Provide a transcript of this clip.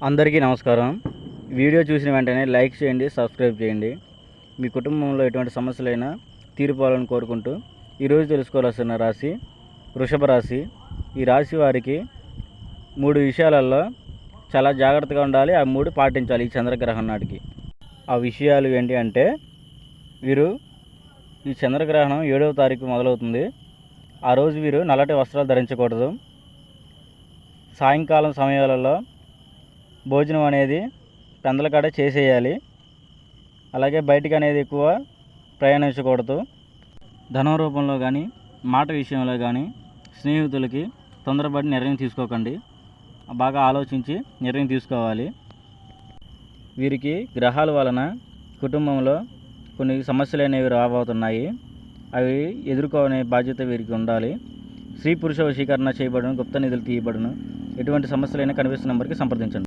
అందరికీ నమస్కారం. వీడియో చూసిన వెంటనే లైక్ చేయండి, సబ్స్క్రైబ్ చేయండి. మీ కుటుంబంలో ఎటువంటి సమస్యలైనా తీరిపోవాలని కోరుకుంటూ ఈరోజు తెలుసుకోవాల్సిన రాశి వృషభ రాశి. ఈ రాశి వారికి 3 విషయాలలో చాలా జాగ్రత్తగా ఉండాలి. ఆ 3 పాటించాలి ఈ చంద్రగ్రహణం నాటికి. ఆ విషయాలు ఏంటి అంటే, వీరు ఈ చంద్రగ్రహణం 7వ తారీఖు మొదలవుతుంది. ఆ రోజు వీరు నల్లటి వస్త్రాలు ధరించకూడదు. సాయంకాలం సమయాలలో భోజనం అనేది పెందలకాడ చేసేయాలి. అలాగే బయటికి అనేది ఎక్కువ ప్రయాణించకూడదు. ధనం రూపంలో కానీ, మాట విషయంలో కానీ స్నేహితులకి తొందరపడి నిర్ణయం తీసుకోకండి. బాగా ఆలోచించి నిర్ణయం తీసుకోవాలి. వీరికి గ్రహాల వలన కుటుంబంలో కొన్ని సమస్యలు అనేవి రాబోతున్నాయి. అవి ఎదుర్కొనే బాధ్యత వీరికి ఉండాలి. స్త్రీ పురుష వశీకరణ చేయబడును, గుప్త నిధులు తీయబడును. ఎటువంటి సమస్యలైనా కనిపిస్తున్న నెంబర్కి సంప్రదించండి.